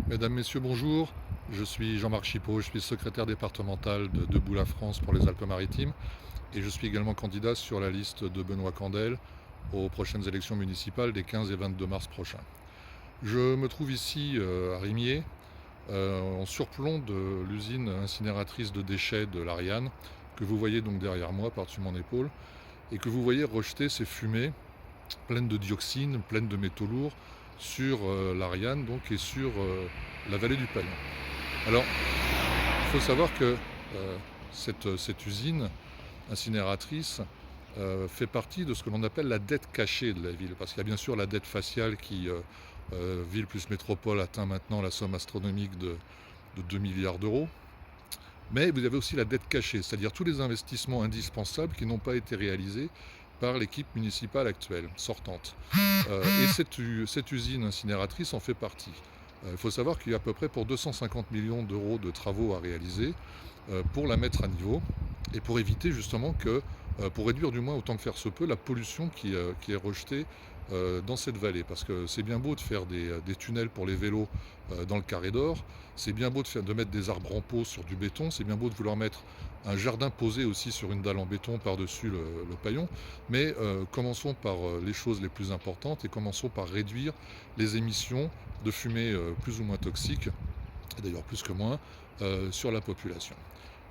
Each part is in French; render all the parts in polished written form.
Mesdames, Messieurs, bonjour. Je suis Jean-Marc Chipot, je suis secrétaire départemental de Debout la France pour les Alpes-Maritimes et je suis également candidat sur la liste de Benoît Candel aux prochaines élections municipales des 15 et 22 mars prochains. Je me trouve ici à Rimier, en surplomb de l'usine incinératrice de déchets de l'Ariane, que vous voyez donc derrière moi, par-dessus mon épaule, et que vous voyez rejeter ces fumées pleines de dioxines, pleines de métaux lourds sur l'Ariane donc, et sur la vallée du Paillon. Alors, il faut savoir que cette usine incinératrice fait partie de ce que l'on appelle la dette cachée de la ville, parce qu'il y a bien sûr la dette faciale qui, ville plus métropole, atteint maintenant la somme astronomique de 2 milliards d'euros. Mais vous avez aussi la dette cachée, c'est-à-dire tous les investissements indispensables qui n'ont pas été réalisés par l'équipe municipale actuelle, sortante. Et cette usine incinératrice en fait partie. Il faut savoir qu'il y a à peu près pour 250 millions d'euros de travaux à réaliser pour la mettre à niveau et pour éviter justement que, pour réduire du moins autant que faire se peut, la pollution qui est rejetée dans cette vallée. Parce que c'est bien beau de faire des tunnels pour les vélos dans le Carré d'Or, c'est bien beau de mettre des arbres en pot sur du béton, c'est bien beau de vouloir mettre un jardin posé aussi sur une dalle en béton par-dessus le paillon, mais commençons par les choses les plus importantes et commençons par réduire les émissions de fumée plus ou moins toxiques, et d'ailleurs plus que moins, sur la population.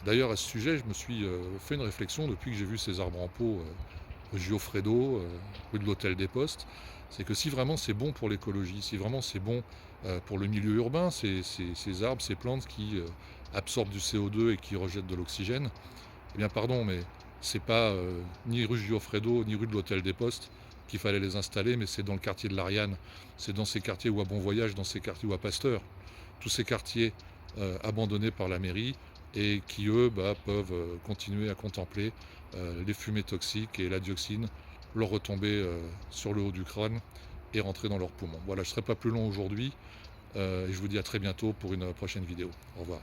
D'ailleurs, à ce sujet, je me suis fait une réflexion depuis que j'ai vu ces arbres en pot rue Giuffredo, rue de l'Hôtel des Postes. C'est que si vraiment c'est bon pour l'écologie, si vraiment c'est bon pour le milieu urbain, ces arbres, ces plantes qui absorbent du CO2 et qui rejettent de l'oxygène, eh bien pardon, mais c'est pas ni rue Giuffredo ni rue de l'Hôtel des Postes qu'il fallait les installer, mais c'est dans le quartier de l'Ariane, c'est dans ces quartiers où à Bon Voyage, dans ces quartiers où à Pasteur, tous ces quartiers abandonnés par la mairie et qui eux peuvent continuer à contempler les fumées toxiques et la dioxine leur retomber sur le haut du crâne et rentrer dans leurs poumons. Voilà, je ne serai pas plus long aujourd'hui et je vous dis à très bientôt pour une prochaine vidéo. Au revoir.